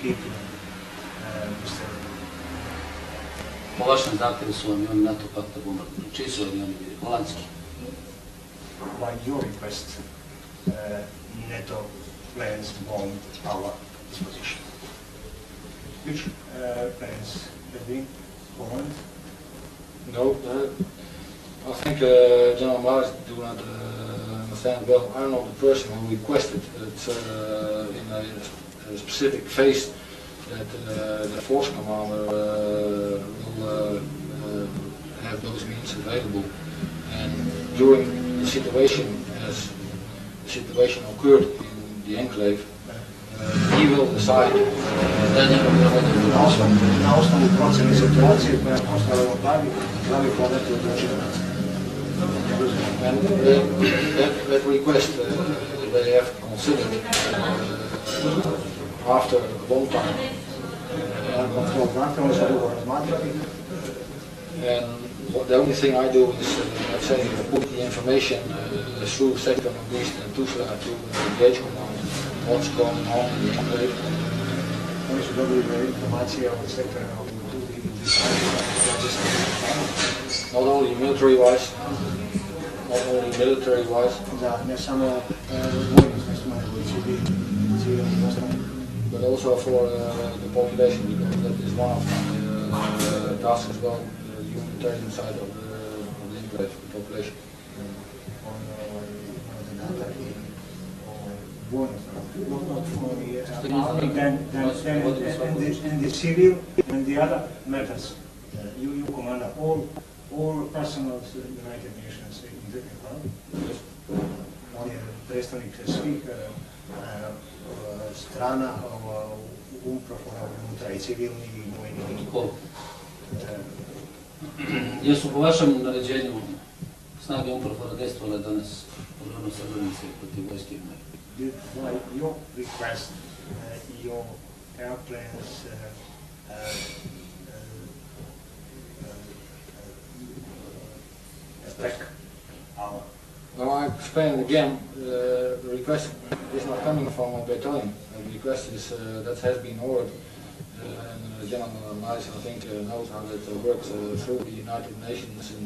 speaking, Mr. Po vašem zahtjevu su avioni NATO pakta bombardovani. Čiji su avioni bili? Holandski. By your request, NATO planes bombed our disposition. Which planes have been bombed? No, I think General Mars do not understand well. I'm not the person who requested it in a specific phase that the force commander will have those means available. And during the situation, as the situation occurred in the enclave, he will decide. Na osnovu procjene situacije koja je postavila glavi planete odlučila. And that request they have considered after a long time. And the only thing I do is, let's say, put the information through Sector Northeast and Tuzla to the H Command, what's going on in the enclave. Oni su dobili informacije od sektora Not only military-wise, da ne samo vojnim sredstvima, nego i civilnim ostrom, but also for the population, because that is one of my tasks as well, the humanitarian side of the enclave, the population. And the civil and the other matters. You command all personnel of the United Nations in the Nepal. On je predstavnik svih strana UNPROFOR-a unutra i civilni i vojni. Jesu po vašem naređenju snage UNPROFOR-a dejstvovale danas u ronu Srebrenice protiv vojske UNR? By your request, your airplanes attack our. Now I explain again, the request is not coming from a battalion. The request is that has been ordered, and General Miles, I think, knows how that works through the United Nations in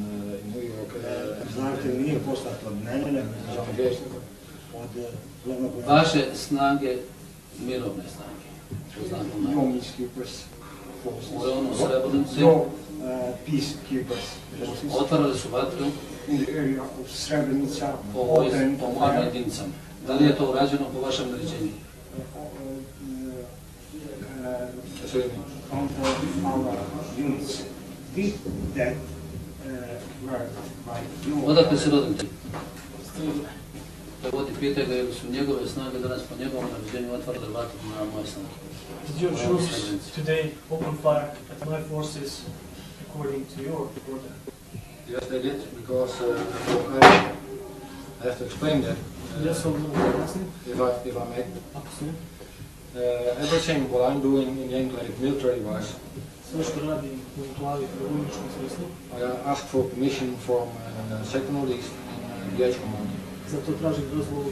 New York. Znate, nije poslato od mene, od glavnog. Vaše snage, mirovne snage. Peacekeepers forces. U ronu Srebrenice Peacekeepers forces. Otvarali su vatru In the area of Srebrenica, po vojnim jedinicama. Da li je to urađeno po vašem naređenju? Counter our units did that work by your. Odakle se rodili? Vodi pitaju ga jer su njegove snage danas po njegovom naređenju otvarale vatru na moje snage. Did your troops today open fire at my forces according to your order? Yes, they did, because I have to explain that. Yes or no? If I may. Everything what I'm doing in the enclave military-wise, Sve što radim u enklavi u vojničkom smislu, I ask for permission from Sector Northeast and the H Command. zato tražim dozvolu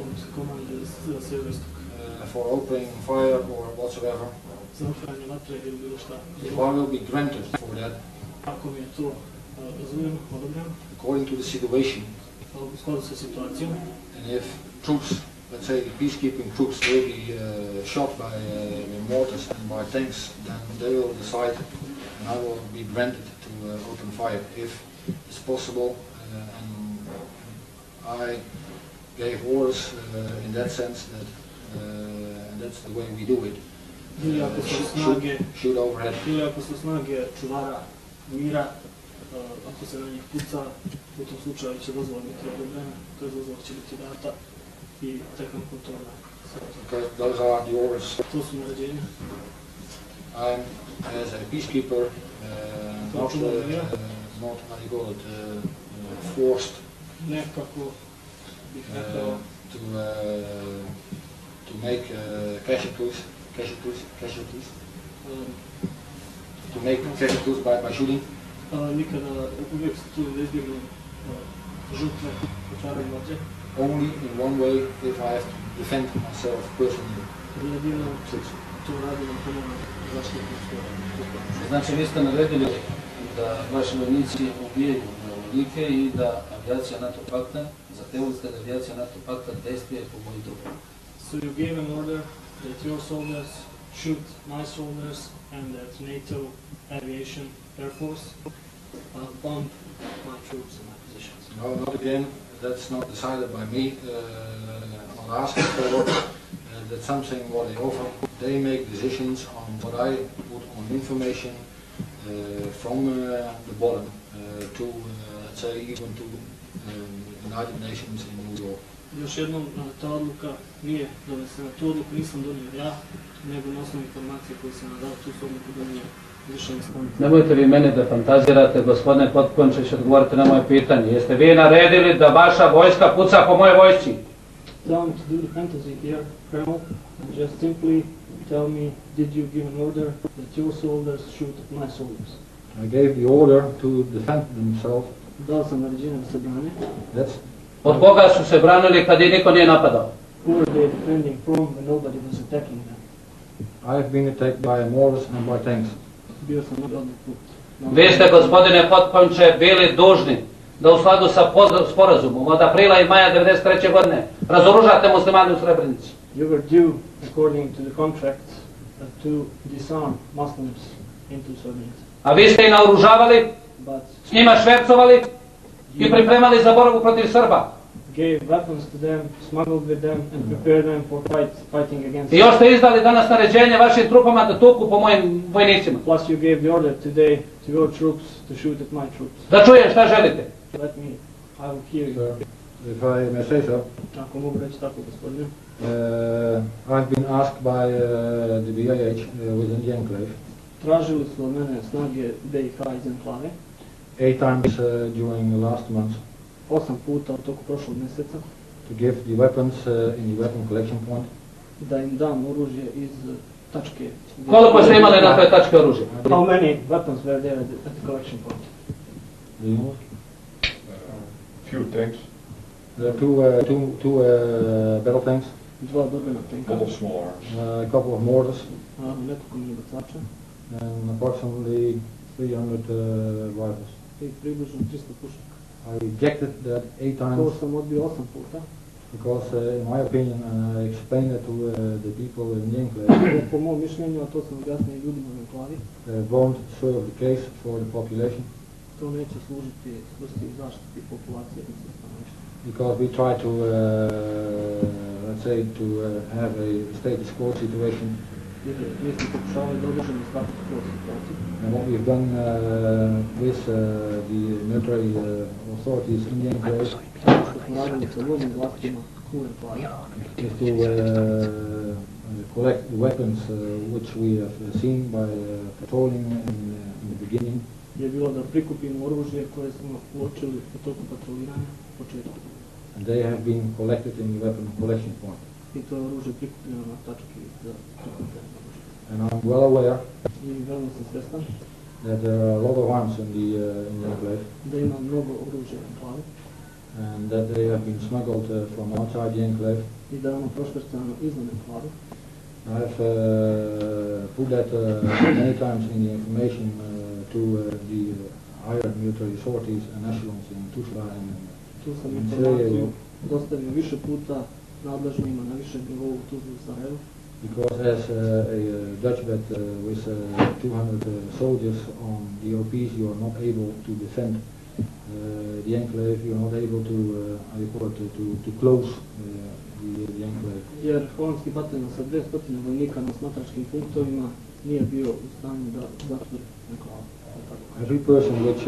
od komande za sjeveroistok. For opening fire or whatsoever. Za otvaranje vatre ili bilo šta. If I will be granted for that, Ako mi je to dozvoljeno, odobreno, according to the situation, u skladu sa situacijom, and if troops, let's say peacekeeping troops, will be shot by mortars and by tanks, then they will decide, and I will be granted to open fire if it's possible. And I gave orders in that sense that, and that's the way we do it. ili ako su snage, Shoot overhead. ili ako su snage čuvara mira, ako se na njih puca, u tom slučaju će dozvola biti odobrena, to je dozvola će biti data i tekam kontrola. Okay, those are the orders. To su naređenja. I'm, as a peacekeeper, not, how you call it, forced Nekako bih rekao to make casualties, to make casualties by shooting. nikada uvijek se tu da izbjegnu žrtve otvaraju vatre. Only in one way, if I have to defend myself personally. Jedino to radi na pomoći zaštitništvo. Znači vi ste naredili da vaši vojnici ubijaju vojnike i da avijacija NATO pakta, zahtevali ste da avijacija NATO pakta dejstvuje po mojim trupama. So you gave an order that your soldiers shoot my soldiers and that NATO aviation air force bomb my troops and my positions. No, not again. That's not decided by me. Not asking for. That's something what they offer. They make decisions on what I put on information from the bottom to, let's say, even to United Nations in New York. Još jednom, ta odluka nije donesena. Tu odluku nisam donio ja, nego na osnovu informacije koje sam dao, tu su odluku donio više instanci. Nemojte vi mene da fantazirate, gospodine Potkončić, odgovorite na moje pitanje. Jeste vi naredili da vaša vojska puca po moje vojsci? Don't do the fantasy here, Colonel, and just simply tell me, did you give an order that your soldiers shoot at my soldiers? I gave the order to defend themselves. Dao sam naređenje da se brane. That's Od koga su se branili kad ih niko nije napadao? Who are they defending from when nobody was attacking them? I have been attacked by mortars and by tanks. Bio sam na odliku. Vi ste, gospodine Potkonče, bili dužni da u skladu sa sporazumom od aprila i maja 1993. godine razoružate muslimane u Srebrenici. You were due, according to the contract, to disarm Muslims into Srebrenica. A vi ste ih naoružavali, But s njima švercovali i pripremali za borbu protiv Srba. gave weapons to them, smuggled with them, and prepared them for fighting against I još ste izdali danas naređenje vašim trupama da tuku po mojim vojnicima. Plus you gave the order today to your troops to shoot at my troops. Da čujem šta želite. Let me, I will hear you. If I may say so, Ako mogu reći tako, gospodine. I've been asked by the BIH within the enclave Tražili su od mene snage BiH iz enklave 8 times during the last month 8 puta u toku prošlog mjeseca to give the weapons in the weapon collection point. da im dam oružje iz tačke. Koliko ste imali na toj tački oružja? How many weapons were there at the collection point? Do you know? Few tanks, There are two battle tanks, Dva borbena tenka, couple small arms. a couple of mortars, nekoliko minibacača and approximately 300 rifles. i približno 300 pušaka. I rejected that 8 To times sam odbio 8 puta. because, in my opinion, and I explained it to the people in the enclave, Po mom mišljenju, a to sam objasnio ljudima u enklavi, won't serve the case for the population to neće služiti svrsti zaštiti populacije odnosno stanovništva. because we try to, let's say, to have a status quo situation. Jer mi smo pokušavali da održimo status quo situaciju. And what we've done with the military authorities in the enclave Što smo radili sa vojnim vlastima u enklavi. is to collect the weapons which we have seen by patrolling in the beginning, Je bilo da prikupimo oružje koje smo uočili u toku patroliranja u početku. and they have been collected in the weapon collection point. I to je oružje prikupljeno na tački za prikupljanje oružja. And I'm well aware I veoma sam svjestan that there are a lot of arms in the enclave, da ima mnogo oružja u enklavi and that they have been smuggled from outside the enclave. i da je ono prošvercano izvan enklave. I've put that many times in the information to the higher military authorities and echelons in Tuzla and Tu sam in informaciju Sarajevo, dostavio više puta nadležnima na višem nivou u Tuzli i Sarajevu. because as a Dutch vet with 200 soldiers on the OPs, you are not able to defend the enclave, you are not able to, how you call it, to close the enclave. Jer holandski bataljon sa 200 vojnika na smatračkim punktovima nije bio u stanju da zatvori enklavu. Every person which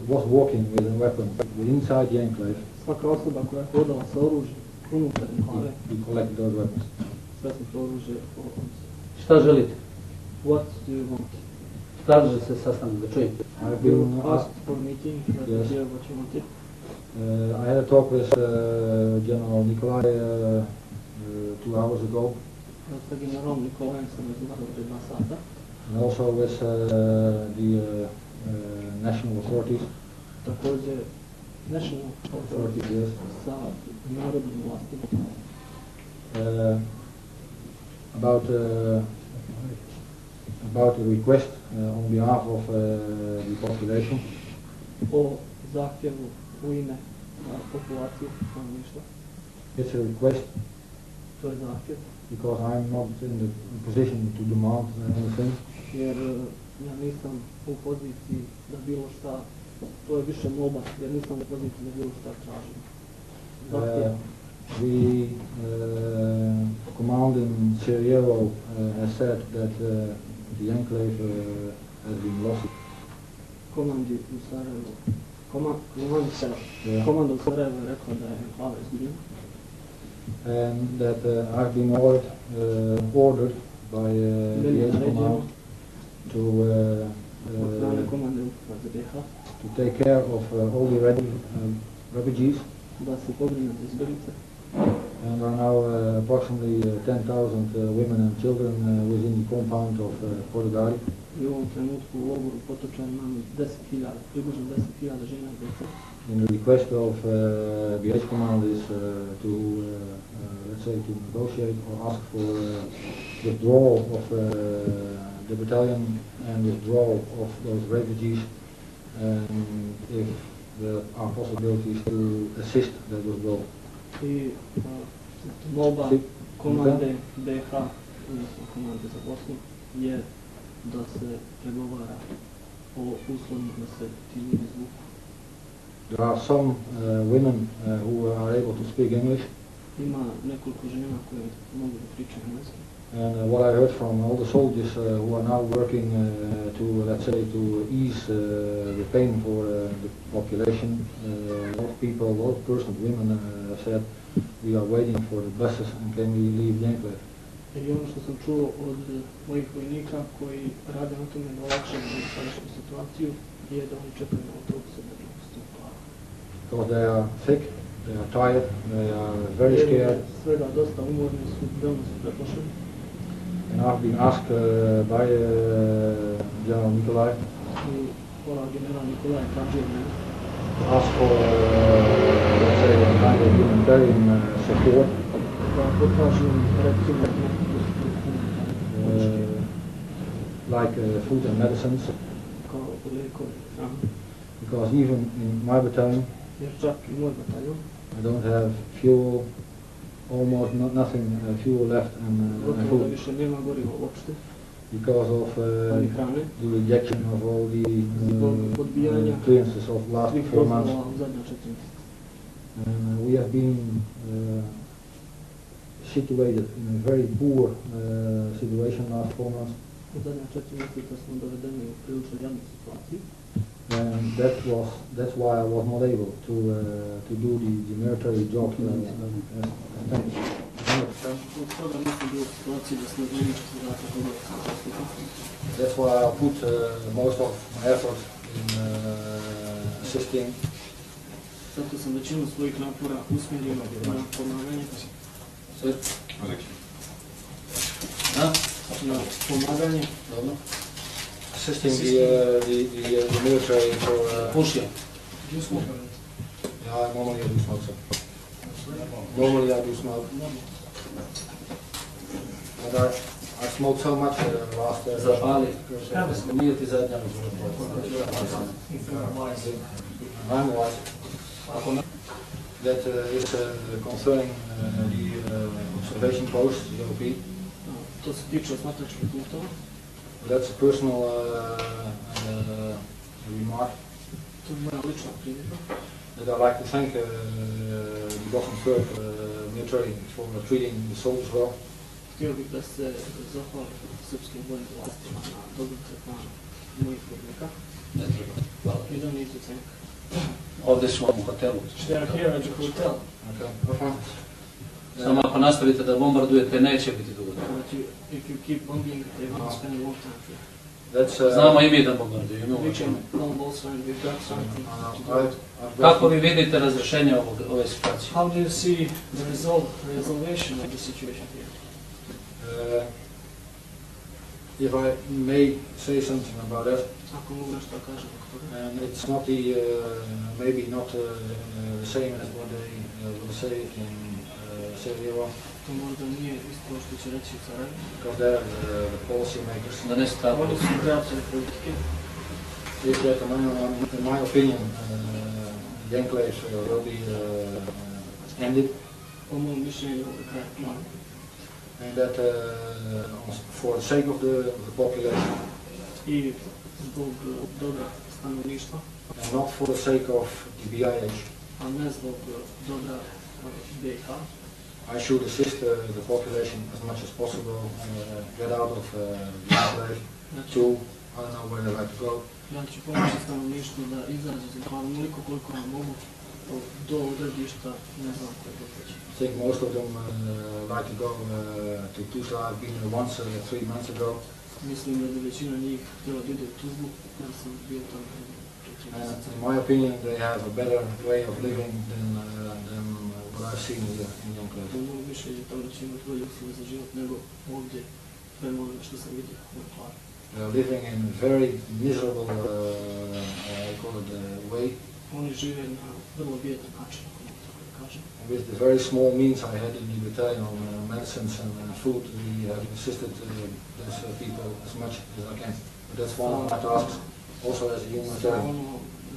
was walking with a weapon inside the enclave, Svaka osoba koja je hodala sa oružjem unutar enklave, we collected those weapons. sve smo to oružje Šta želite? What do you want? Traži se sastanak da čujem. I've You been asked for meeting, let me Yes. hear what you wanted. I had a talk with General Nikolai 2 hours ago, Sa generalom Nikolajem sam razgovarao prije 2 sata. and also with the national authorities, Također national authorities yes, sa narodnim vlastima. about about the request on behalf of the population. O zahtjevu u ime populacije stanovništva. It's a request To je zahtjev, because I'm not in the position to demand anything. jer ja nisam u poziciji da bilo šta, to je više molba, jer nisam u poziciji da bilo šta tražim. Zahtjev. We, commanding Sarajevo has said that the enclave has been lost. Komandi u Sarajevu, Yeah. komanda u Sarajevu je rekla da je enklava izgubljena. And that I've been ordered by the command to Od strane komande UPA za BiH, to take care of all the refugees. da se pobrine za izbjeglice. And there are now approximately 10,000 women and children within the compound of Portugal. I u ovom trenutku u logoru Potočan imamo 10.000, približno 10.000 žena i djece. And the request of the H command is to, let's say, to negotiate or ask for withdrawal of the battalion and withdrawal of those refugees, and if there are possibilities to assist that withdrawal. I molba komande BiH, odnosno komande za Bosnu, je da se pregovara o uslovima da se ti ljudi izvuku. There are some women who are able to speak English, Ima nekoliko žena koje mogu da pričaju engleski. and what I heard from all the soldiers who are now working to, let's say, to ease the pain for the population, a lot of people, a lot of persons, women have said, we are waiting for the buses and can we leave the enclave. Jer je ono što sam čuo od mojih vojnika koji rade na tome da olakšaju sadašnju situaciju je da oni čekaju na autobuse da bi postupala. Because they are sick, they are tired, they are very scared, Svega dosta umorni su, veoma su preplašeni. and I've been asked by General Nikolai I ova general Nikolaj tražio me to ask for, let's say, a kind of humanitarian support, da potražim recimo neku like food and medicines, kao lijekove i hranu. because even in my battalion Jer čak i moj bataljon, I don't have fuel, almost nothing fuel left and gotovo da food, više nema goriva uopšte, because of ali hrane, the rejection of all the zbog odbijanja clearances of last svih 4 months. dozvola u zadnja 4 mjeseca. And we have been situated in a very poor situation last 4 months, U zadnja 4 mjeseca smo dovedeni u prilično jadnu situaciju. and that's why I was not able to do the military job. Zbog toga nisam bio u situaciji da smo zajednički zadatak obavljati. That's why I put most of my effort in assisting Zato sam većinu svojih napora usmjerio na pomaganje, Da? na pomaganje, Dobro. assisting the military for. Pušio. Yeah, normally I do smoke. Normally I do smoke. But I smoked so much last. Zapali. Nije ti zadnja I'm white. That is concerning the observation post, the OP. to se tiče osmatračkih punktova. That's a personal remark. To je moja lična primjedba. That I like to thank the Bosnian Serb military for treating the soldiers well. Htio bih da se zahvalim srpskim vojnim vlastima na dobrom tretmanu mojih vojnika Ne treba. Hvala. i da nisu cenka. Ovdje su vam u hotelu. They are here at the hotel. Okay. Samo ako nastavite da bombardujete, neće biti dugo. But if you keep bombing, they're going to spend a long time here. That's Znamo i mi da bombardujemo. We can almost and we've got something to do. Kako vi vidite razrešenje ove situacije? How do you see the resolution of the situation here? If I may say something about that, Ako mogu nešto kažem oko toga. and it's not maybe not the same as what they will say in Sarajevo, To možda nije isto što će reći Sarajevo. because there the policy makers. Da ne se tako. Oni su kreatori politike. Is that, in my opinion, the enclave will be ended, Po mom mišljenju kraj plana. and that for the sake of the population, I zbog dobra stanovništva, and not for the sake of the BIH, a ne zbog dobra BiH, I should assist the population as much as possible get out of the enclave znači, to, I don't know where they like to go. ja ću pomoći stanovništvu da izađe iz enklavne onoliko koliko vam mogu do odredišta, ne znam koje doći. I think most of them like to go to Tuzla. I've been there once 3 months ago. Mislim da bi većina njih htjela da ide u Tuzlu, ja sam bio tamo 4 And mjeseca. in my opinion, they have a better way of living than what I've seen here in the Po enclave. mom mišljenju tamo će imati bolje uslove za život nego ovdje, prema onome što sam vidio u enklavi. They're living in a very miserable, I call it, way. Oni žive na vrlo bijedan način, ako mogu tako da kažem. With the very small means I had in the battalion on medicines and food, we have assisted those people as much as I can. But that's one of my tasks, also as a Sa humanitarian. ono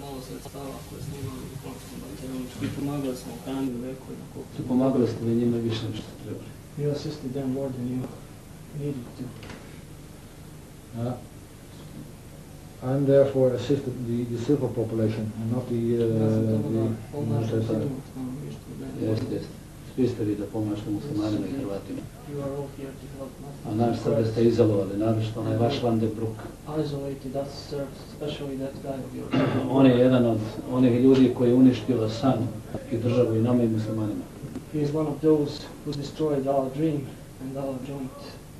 malo sredstava koje smo imali u Hrvatskom bataljonu i pomagali smo u hrani, u leku i na koliko. Pomagali ste vi njima više nego što trebali. You assisted them more than you needed to. I'm therefore assisted the civil population and not the Ja sam tamo da military pomažem side. civilnom stanovništvu. Jeste, jeste. Svi ste vi da pomažete muslimanima i Hrvatima. You are all here to help us. A naš sebe ste izolovali, naročito onaj vaš Van de Broek. Isolated us, especially that guy of yours. On je jedan od onih ljudi koji je uništio san i državu i nama i muslimanima. He is one of those who destroyed our dream and our joint.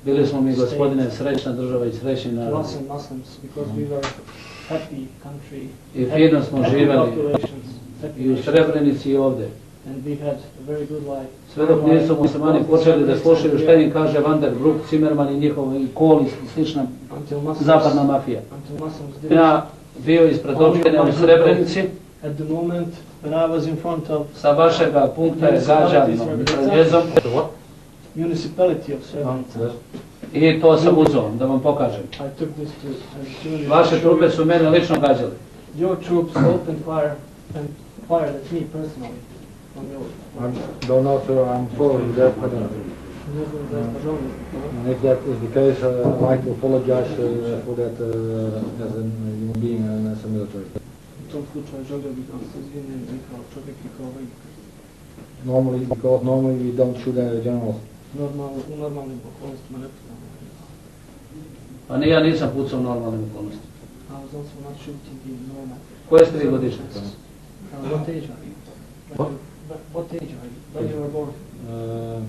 Bili smo mi, gospodine, srećna država i srećni narod. To us and Muslims, because we were happy country, I fino smo happy živjeli populations, happy i u nation, Srebrenici i ovdje. and we had a very good life. Sve dok nisu muslimani počeli da slušaju šta im kaže Van der Broek, Zimmerman i njihovi Kohl i slična Until Muslims, zapadna mafija. until Muslims did Ja bio ispred opštine u Srebrenici, at the moment when I was in front of sa vašega punkta je gađano mitraljezom municipality of Srebrenica. i to sam uzeo, da vam pokažem. I took this to junior. Vaše trupe su mene lično gađali. Your troops opened fire and fired at me personally. From your, I don't know, sir, I'm following that, but ne znam da je požalno. and if that is the case, I'd like to apologize for that as a human being and as a military. U tom slučaju želio bih vam se izvinim i kao čovjek i kao vojnik. Because normally we don't shoot at generals. U normalnim okolnostima ne pucamo. Pa ni ja nisam pucao u normalnim okolnostima. I was also not shooting in normal. Koje ste vi godišnjice? What age are you? What? What age are you? When you were born?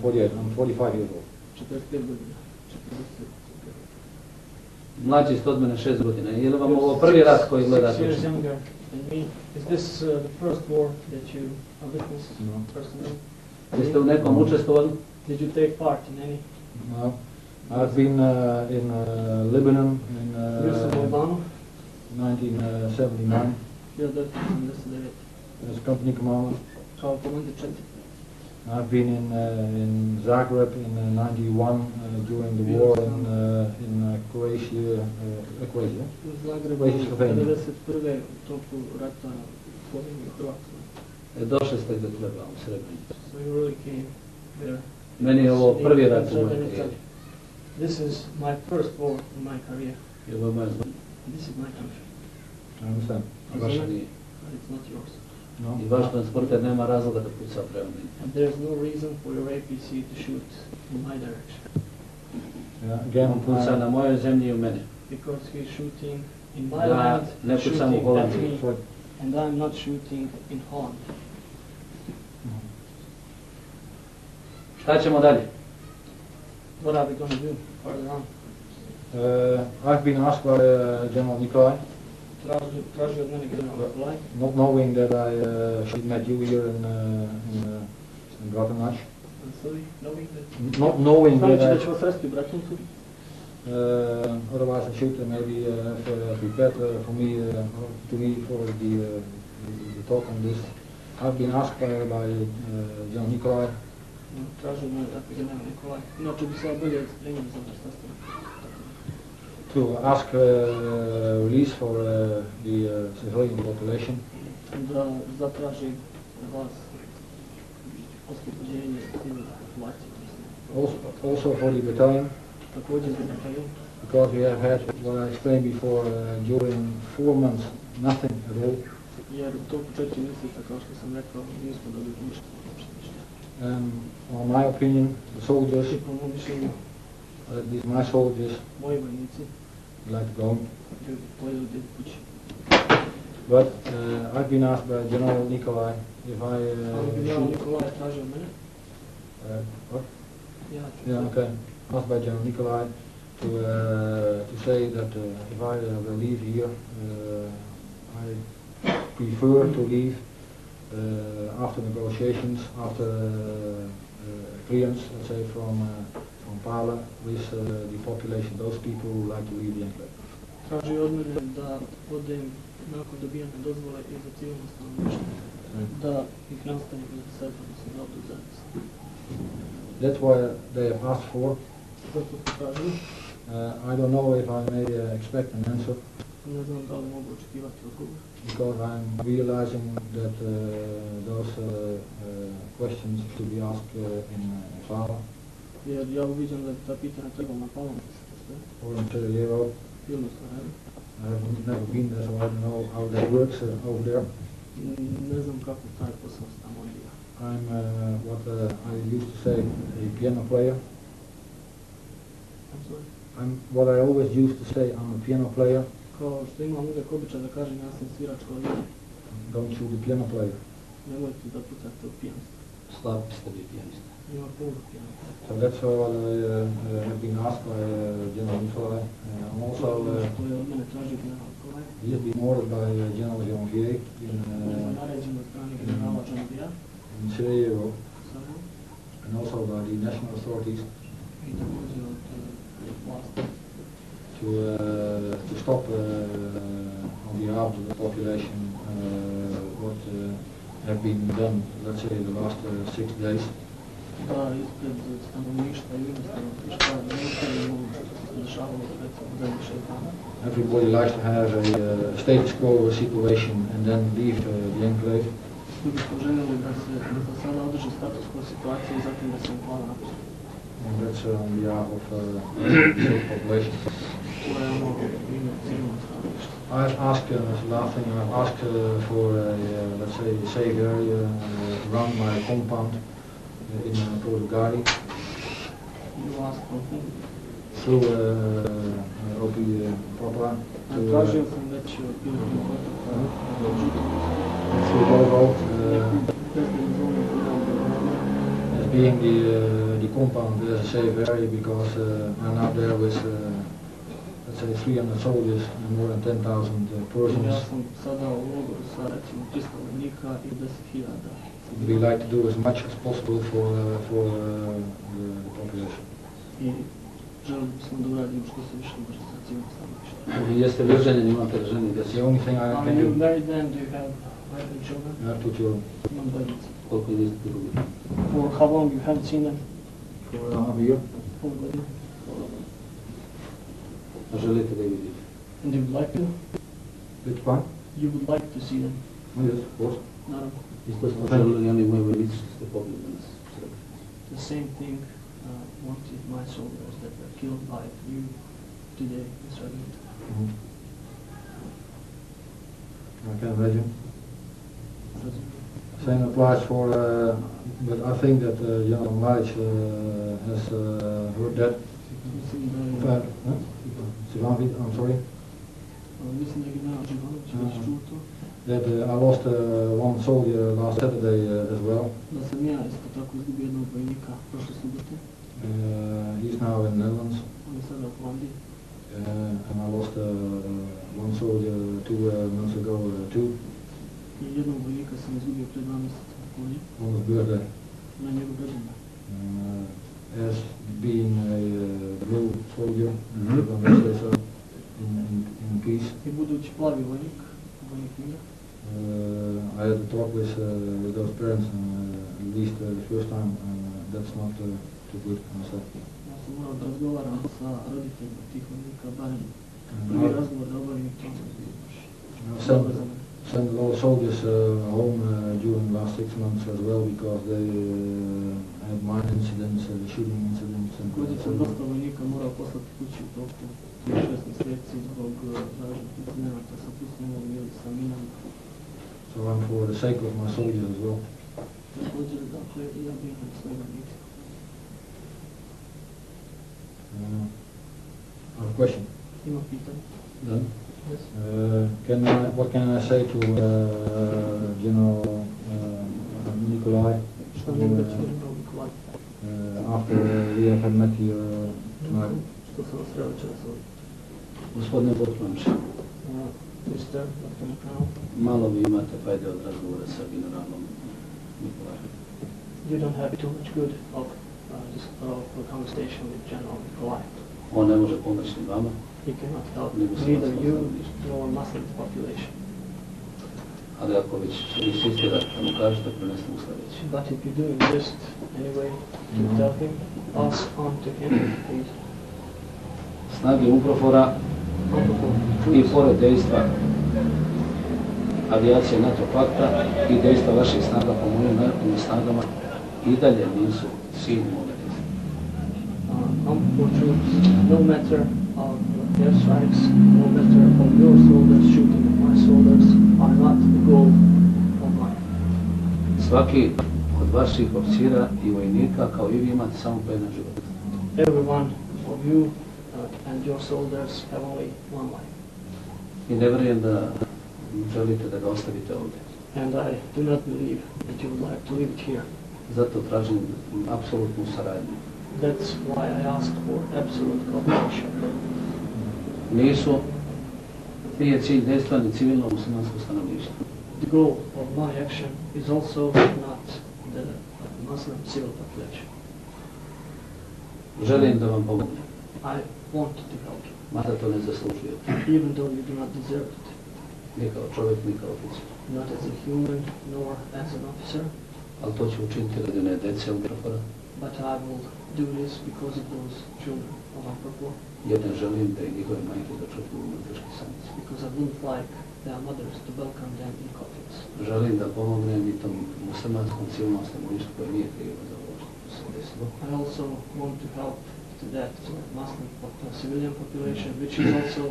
48, I'm 45 years old. 45 godina. 45. Mlađi ste od mene 6 godina. Je li vam ovo prvi rat koji 6 gledate? years younger than me. Is this the first war that you have witnessed No. personally? Jeste u nekom učestvovali? Did you take part in any? No. I've been in Lebanon in Bio sam u Albanu, 1979 1979, as company commander. kao komandir 4. I've been in Zagreb in 91 during the war in Croatia. Croatia. U Zagrebu Već Slovenija. 1991. u toku rata Slovenije i Hrvatskoj. Došli ste do treba u Srebrenicu. So you really came there. Meni je ovo prvi rat u mojoj Srebrenica. karijeri. This is my first war in my career. I ovo je moja zemlja, This is my country, I understand. a vaša nije. but it's not yours. No. I vaš transporter nema razloga da puca prema meni. And there's no reason for your APC to shoot in my direction, Yeah, again, On puca na mojoj zemlji i u mene. because he's shooting in my Ja land, ne pucam u shooting at Holandiji. me, and I'm not shooting in Holland. Šta ćemo dalje? What are we going to do further on? I've been asked by General Nikolai, Traži od mene general Nikolaj, not knowing that I should met you here in Gratanac, sorry, knowing that... not knowing Znajući da that ćemo sresti u Bratuncu, otherwise I should maybe have prepared for me for the talk on this. I've been asked by General Nikolai Tražio me general Nikolaj. Inače bi se bolje spremio za ovaj sastanak. To ask release for the civilian population. Da zatraži vas oslobođenje civilne populacije. Also for the battalion, Također za bataljon, because we have had, what I explained before, during 4 months, nothing at all. jer u toku 4 mjeseca, kao što sam rekao, nismo dobili ništa. On my opinion, the soldiers, I po mom mišljenju, at least my soldiers, moji vojnici, like to go. ljudi voljeli da idu kući. But I've been asked by General Nikolai if I Ali general should... Nikolaj je tražio mene, What? ja ću. Yeah, okay. Asked by General Nikolai to say that if I will leave here, I prefer to leave after negotiations, after clearance, let's say from Pala with the population, those people who like to leave the enclave. Tražio od mene da odem nakon dobijanja dozvole i za civilno stanovništvo, da ih nastavim za sebe, odnosno da odu zajedno. That's why they have asked for. Zato su tražili, I don't know if I may expect an answer, ne znam da li mogu očekivati odgovor. because I'm realizing that those questions should be asked in Pala Jer ja uviđam da bi ta pitanja trebala na Palom da se postoje, or in Sarajevo. ili u Sarajevu. I have never been there, so I don't know how that works over there. Ne znam kako taj posao se tamo odvija. I'm what I used to say, a piano player. I'm sorry. I'm what I always used to say, I'm a piano player. Kao što imam uvijek običaj da kažem ja sam svirač klavijer, Don't shoot the piano player. nemojte da pucate u pijanista. Slab ste vi pijanista. Ima puno pijanista. So that's what I have been asked by General Nikolai. I'm also Što je od mene tražio general Nikolaj, he has been ordered by General Janvier je naređeno od strane generala Janvija, in Sarajevo Sarajevo, and also by the national authorities i također od vlasti, to stop on behalf of the population what have been done, let's say, the last 6 days. da ispred stanovništva i ime stanovništva ne ustavimo ono što se dešavalo recimo zadnjih 6 dana. Everybody likes to have a status quo situation and then leave the enclave. Svi bismo željeli da se za sada održi status quo situacije i zatim da se Pala napusti. And that's on behalf of the population. To je ono u ime civilnog stanovništva. I've asked, as the last thing, I've asked for a, let's say, a safe area around my compound in Portugali You ask for thing. through OP Papa Tražio to sam već bilo kontakta through Volvo bezbedne zone as being the compound as a safe area because I'm out there with let's say 300 soldiers and more than 10,000 Ja persons. sam sada u logoru sa recimo 300 vojnika i 10.000. We like to do as much as possible for the population. I želim bismo da uradimo što se više može sa civilnog stanovništva. Vi jeste vježanjeni, imate ženi, That's the only thing I Are can you do. married then? Do you have wife and children? I have 2 children. Imam dvojicu. koliko niste drugi. For how long you haven't seen them? For half a year. Pol godine. A želite da ih vidite? And you would like to? Which one? You would like to see them? Oh, yes, of course. Naravno. Isto smo želeli i oni moji vojnici što ste pobili danas. The same thing wanted my soldiers that were killed by you today in Srebrenica. I can imagine. Same applies for, but I think that Jan Mladic has heard that. Mislim da je, Sivanvit, I'm sorry. mislim da je general Živanović već čuo to, That I lost one soldier last Saturday as well. da sam ja isto tako izgubio jednog vojnika prošle subote. He's now in the Netherlands. On je sada u Holandiji. And I lost one soldier 2 months ago too. I jednog vojnika sam izgubio pred 2 mjeseca u Holandiji, On his birthday. na njegov rođendan. As being a blue soldier, Mhm. if I may say so, in peace. I budući plavi vojnik, vojnik mira, I had to talk with those parents at least the first time that's not too good concept. Ja sam morao da razgovaram sa roditeljima tih vojnika, barem prvi razgovor da obavim to bi baš dobro za mene. Send a lot of soldiers home during the last 6 months as well because they had mine incidents, shooting incidents. Također sam dosta vojnika morao poslati kući u toku 6 mjeseci zbog različitih incidenata sa pustinjom ili sa minama. So I'm for the sake of my soldiers as well. Također, dakle, i ja bih na svoje vojnike. I have a question. Ima pitanje? Done. Yes. What can I say to General Nikolai Šta mogu reći General Nikolaj? after we have met here tonight? Što sam vas sreo večeras ovdje? Gospodine potplanče, Mr. Dr. McConnell, malo vi imate fajde od razgovora sa generalom Nikolajom. you don't have too much good of a conversation with General Nikolai. On ne može pomoći ni vama, He cannot help Nego se neither vas you stanovništvo. nor Muslim population. ali ako već insistirate da mu kažete, prenesemo sljedeće. But if you're doing just anyway to tell him, pass on to him, please. Snage UNPROFOR-a i pored dejstva avijacije NATO pakta i dejstva vaših snaga po mojim naravnim snagama i dalje nisu cilj moga dejstva. UNPROFOR troops, no matter of their strikes, no matter of your soldiers shooting at my soldiers, are not the goal of mine. Svaki od vaših oficira i vojnika kao i vi imate samo po jedan život. Every one of you and your soldiers have only one life. I ne vjerujem da želite da ga ostavite ovdje. And I do not believe that you would like to leave it here. Zato tražim apsolutnu saradnju. That's why I asked for absolute cooperation. Nije cilj dejstva ni civilno muslimansko stanovništvo. The goal of my action is also not the Muslim civil population. Želim da vam pomognem, I want to help you, mada to ne zaslužujete. even though you do not deserve it, Ni kao čovjek, ni kao oficir. not as a human nor as an officer, Ali to ću učiniti radi one dece UNPROFOR-a, but I will do this because of those children of UNPROFOR, jer ne želim da i njihove majke dočekaju unutrašnje sankcije. because I wouldn't like their mothers to welcome them in coffins. Želim da pomognem i tom muslimanskom civilnom stanovništvu koje nije krivo za ovo što se desilo. I also want to help to that Muslim civilian population, which is also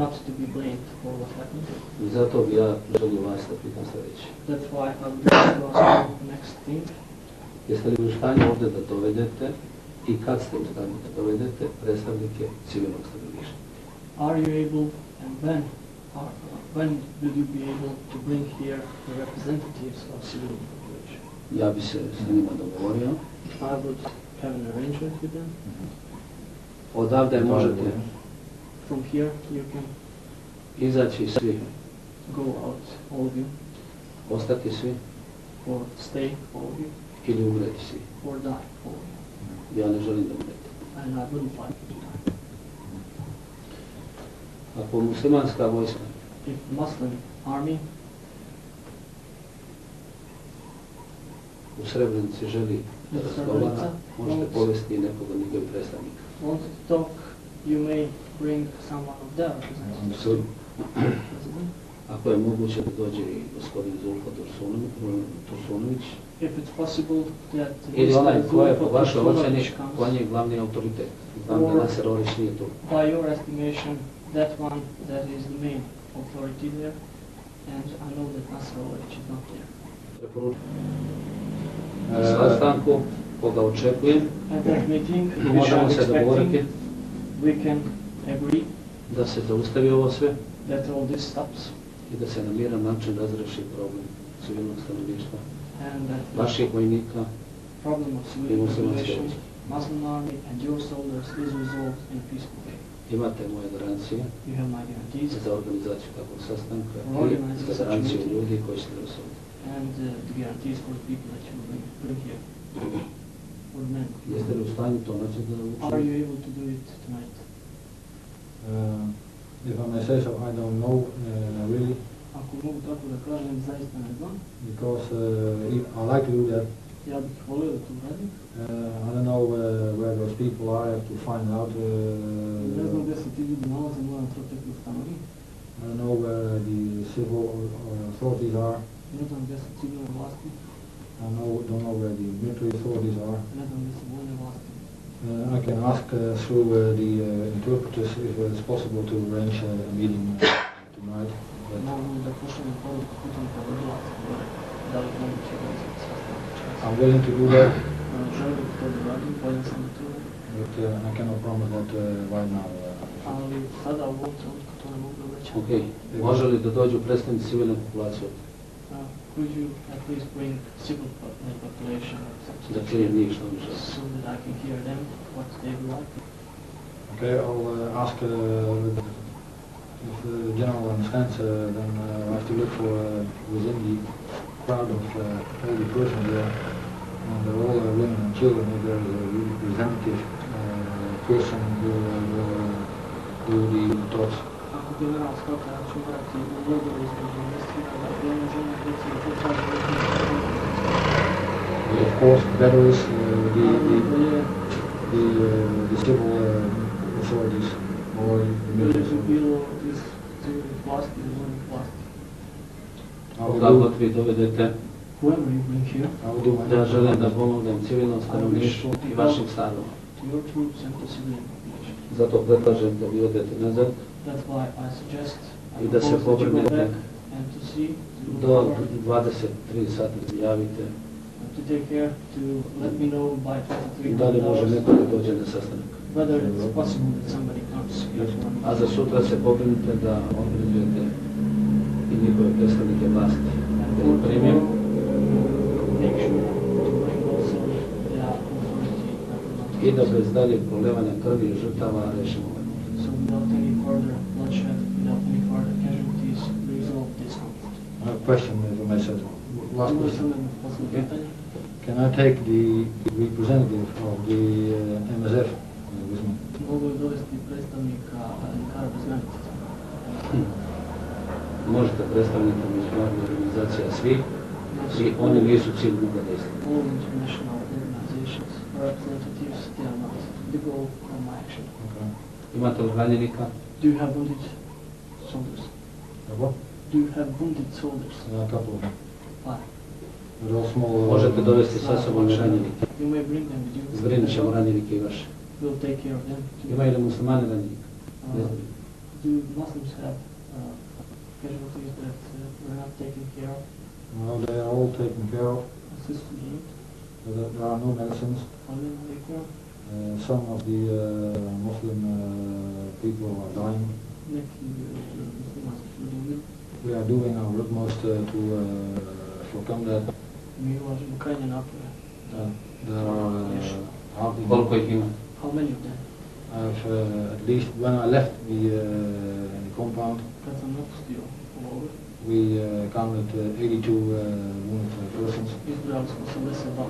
not to be blamed for what happened. I zato bi ja želio vas da pitam sljedeće. That's why I would like to ask you the next thing. Jeste li u stanju ovdje da dovedete i kad ste u stanju da dovedete predstavnike civilnog stanovništva? Are you able and when will you be able to bring here the representatives of civilian population? Ja bi se s njima dogovorio. I would have an arrangement with them. Odavde možete From here you can izaći svi, go out, all of you, ostati svi or stay, all of you, ili umreti svi. or die, all of you. Ja ne želim da umrete. And I wouldn't like you to die. Ako muslimanska vojska If Muslim army u Srebrenici želi da razgovara, možete povesti i nekog od njegovih predstavnika. wants to talk, you may bring someone of their representatives. President. Ako je moguće da dođe i gospodin Zulfa Tursunović, If it's possible that ili onaj ko je po Zulfa vašoj ocjeni, Tursunović comes, on je glavni autoritet. Znam da Nasser Orić nije tu. by your estimation, that one that is the main authority there, and I know that Nasser Orić is not there. Sastanku koga očekujem, At that meeting, which možemo I'm se dogovoriti expecting, we can agree da se zaustavi ovo sve that all this stops i da se na miran način razreši problem civilnog stanovništva, and that vaših vojnika. problem of civilian Muslim population, soldiers. Muslim army and your soldiers is resolved in a peaceful way. Imate moje garancije You have my guarantees za organizaciju takvog sastanka Organize i za such a garanciju meeting. ljudi koji ste razumeli. and the guarantees for the people that you will bring here. For the men. Jeste li u stanju to noći da Are učinite? you able to do it tonight? If I may say so, I don't know really, Ako mogu tako da kažem, zaista ne znam. because if I like to do that, Ja bih volio da to uradim. I don't know where those people are. I have to find out. Ne znam gdje se ti ljudi nalaze, moram to tek ustanoviti. I don't know where the civil authorities are. Ne znam gdje su civilne vlasti, Don't know where the military authorities are. ne znam gdje su vojne vlasti. I can ask through the interpreters if it's possible to arrange a meeting tonight. But Mogu da pošaljem poruku putem prevodilaca gore, da li je moguće organizati sastanak večeras. I'm willing to do that, Želim to da radim, voljan sam da to uradim, but I cannot promise that right now. ali sada u ovom trenutku to ne mogu da obećam. Ok, može li da dođu predstavnici civilne populacije? Could you at least bring civil population Da čujem njih što mi žele. so that I can hear them, what they would like? Okay, I'll ask if the general understands, then I have to look for within the crowd of all the persons there, and they're all women and children, if there is a representative person who will do the talks. Ako general shvata, ja ću morati u logoru između mjestima da brojne žene djeci i potraži Of course, better is the civil authorities or the military authorities. bilo iz civilnih vlasti ili vojnih vlasti. Kako vi dovedete, Whoever you bring here, I will do my ja želim da pomognem civilnom stanovništvu i vašim stanovima. to your troops and to civilian population. Zato predlažem da vi odete nazad That's why I suggest i da se propose that you go pobrinete back and to see, to do look forward, 23 sata javite to take care, to let me know by 23 da li može hours neko da dođe na sastanak. whether it's possible that somebody comes here to one A za sutra se pobrinite da organizujete i njihove predstavnike vlasti. and Da for ih primim tomorrow, make sure to bring also the authority i da representatives. bez daljeg prolevanja krvi i žrtava rešimo ovaj problem. So without any further bloodshed, without any further casualties, resolve this conflict. I have a question, if I may say. Last Imao question. sam jedno posljednje pitanje. Can I take the representative of the MSF with me? Mogu li dovesti predstavnika Ljekara bez granica? Možete predstavnike međunarodne organizacija svi i oni nisu cilj druga dejstva. All international organizations or representatives, they are not the goal of my action. Okay. Imate li ranjenika? Do you have wounded soldiers? What? Do you have wounded soldiers? A couple of them. Why? They're all small. Možete dovesti sa sobom i ranjenike. You may bring them with you. Zbrinut ćemo ranjenike i vaše. We'll take care of them. Imaju li muslimani ranjenika? Ne Uh, znam. do Muslims have casualties that were not taken care of? No, they are all taken care of. Svi su zbrinuti, There are no medicines. ali nema lijekova. Some of the Muslim people are dying. Neki muslimanski ljudi umiru. We are doing our utmost to overcome that. Mi ulažemo krajnje napore. There are hardly. Koliko ih ima? How many of them? I've at least when I left the compound, Kad sam napustio logor, we counted 82 wounded persons. izbrojali smo 82.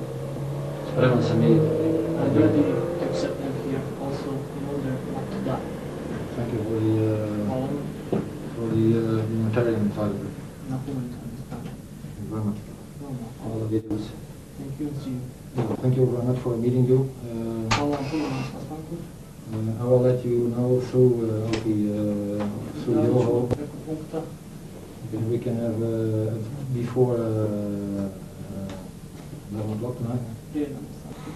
Spreman sam i I'm ready to accept them here also in order not to die. Thank you Hvala vam for the humanitarian side of it. na humanitarnoj strani. Thank you very much. Hvala. hvala, vidimo se. Thank you and see you. Thank you very much for meeting you. Hvala vam puno na sastanku. I will let you know through through your home. Preko punkta. We can have before 11 o'clock tonight. Prije 11 sati.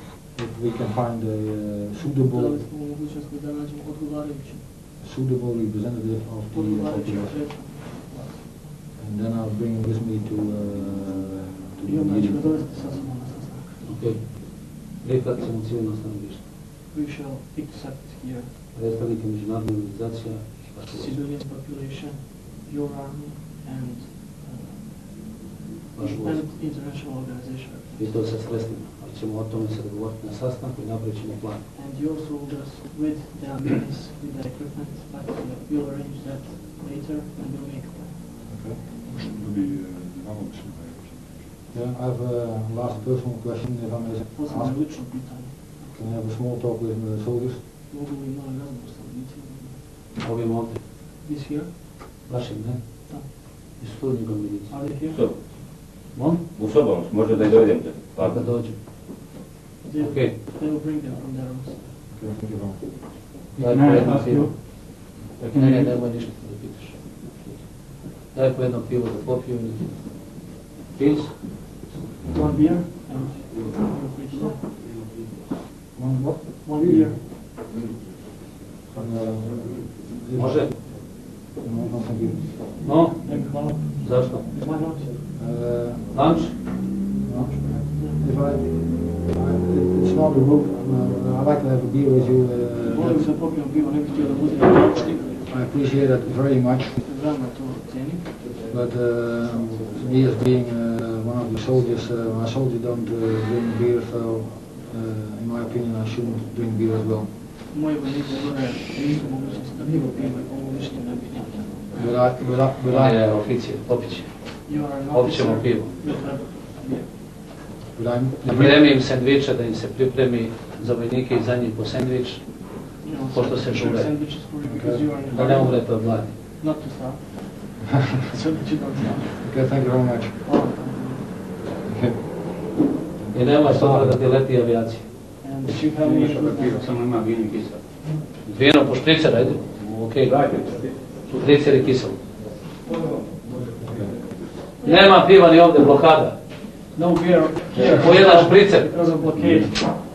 If we can find a Dali suitable smo mogućnosti da nađemo odgovarajući representative of the odgovarajući population. predstavnik. And then I'll bring him with me to I the onda ću ga meeting. dovesti sa sobom na sastanak. Ok. Prihvat ćemo civilno stanovništvo. We shall accept here Predstavnike međunarodne organizacija i vaše vojske. civilian population, your army, and Vašu vojsku. international organization. I to sa sredstvima, ali ćemo o tome se dogovoriti na sastanku i napravit ćemo plan. And your soldiers with their means, with their equipment, but we'll arrange that later and we'll make a plan. Okay. Dynamične. Yeah, I have a last personal question, if I may Posljedno ask. lično pitanje. Can I have a small talk with the soldiers? Mogu li mali razgovor sa vojnicima? Ovim ovdje, This here? vašim, ne? Da. I su tu njegovi vojnici. Are they here? To. Mom? U sobom, možda da i dođem te. Pa da dođem. They, Okej. they will bring them from their rooms. Daj po jedno pivo. Ne, nemoj ništa da pitaš. Daj po jedno pivo da popiju. Pils? One beer and one beer. Može? No? Hvala. Zašto? Why not? Lunch? If it's not a rule, I like to have a beer with you. Volim da popijem pivo, ne bih htio da bude naučnik. I appreciate that very much. Veoma to cijenim. But me as being one of the soldiers, my soldiers don't drink beer, so in my opinion I shouldn't drink beer as well. Moji vojnici gore nisu mogućnosti da pivo pijemo, ovo ništa ne bih htio. But On I, je oficir, popit će. You are an Popit ćemo officer. pivo. You have beer. but I'm, Pripremi im sendviče, da im se pripremi za vojnike i za njih po sendvič, You know, pošto se žure. sandwiches for you because you are in Da ne umrete od gladi. not to starve. So that you don't starve. okay, thank you very much. I nemoj sutra da ti leti avijacija. And that you have any Samo ima vini kisa. Vino po špricer, ajde. Okej. Špricer i kiselo. Nema piva ni ovdje, blokada. no beer here Po jedan špricer. because of blockade.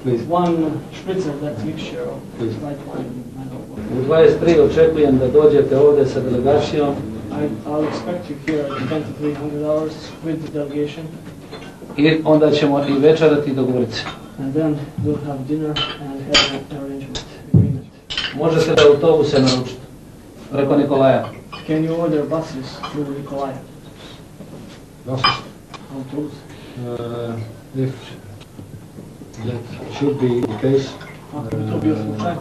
Please. One spritzer, that's mixture of Please. light wine and alcohol. U 23 očekujem da dođete ovdje sa delegacijom I'll expect you here at $2,300 with the delegation, i onda ćemo i večerati i dogovoriti se. and then we'll have dinner and have an arrangement agreement. Možete da autobuse naručite preko Nikolaja. Can you order buses through Nikolai? Buses. Autobus. If that should be the case, Ako bi to bio slučaj,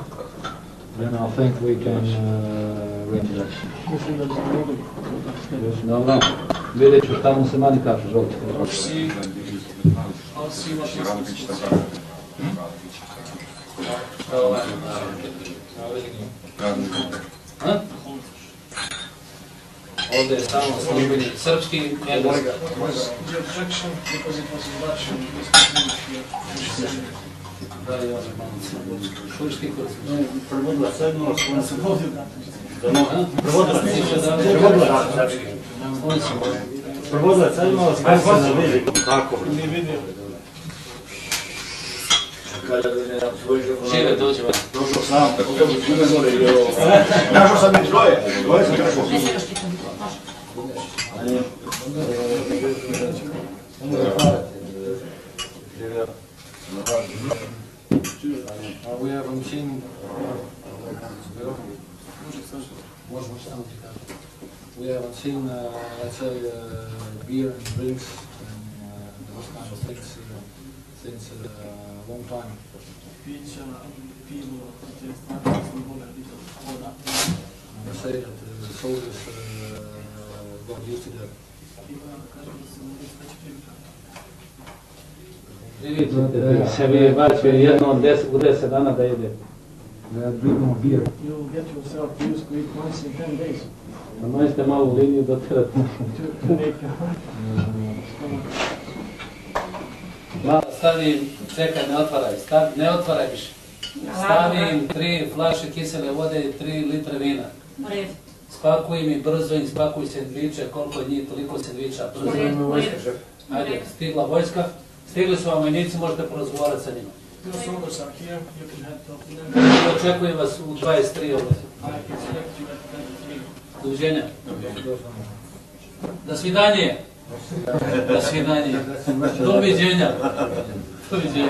then I think we can arrange that. mislim da bi smo mogli to tako sve. Dobro, vidjet ću šta mu se mani kaže, želite. I'll see what is Ha? Ovdje je samo službeni srpski i engleski. the objection because it was in Dutch and we speak English here. Da li je ovdje malo šurški kurs? Prevodila sedmo, Ja sam ovdje da. prevodila On se može. Prevodila sedmo, sve se ne vidi. Tako. Nije vidio. Šive dođe vas. Našao sam i dvoje sam kako. We haven't seen. We haven't seen, let's say, beer and drinks and those kind of things since a long time. Pića, pivo, te stvari sam volio vidjeti voda. I must say that the soldiers got used to that. Kažem da sam već privikao. Vidite, se vi bacio jedno od 10 dana da ide. They are drinking of beer. You will get yourself used to it once in 10 days Pa možete malo u liniju dotirati. to make your stomach. Malo stavi, čekaj, ne otvaraj, ne otvaraj više. Stavim 3 flaše kisele vode i 3 litre vina. Spakuj mi brzo im, spakuj sendviče, koliko je njih, toliko sendviča, brzo. Ajde, stigla vojska, stigli su vam vojnici, možete porazgovarati sa njima. Your soldiers are here, you can head talk to them. I očekujem vas u 23 ovdje. I expect you at 23. Doviđenja. Do svidanje. Do svidanje. Doviđenja. Doviđenja.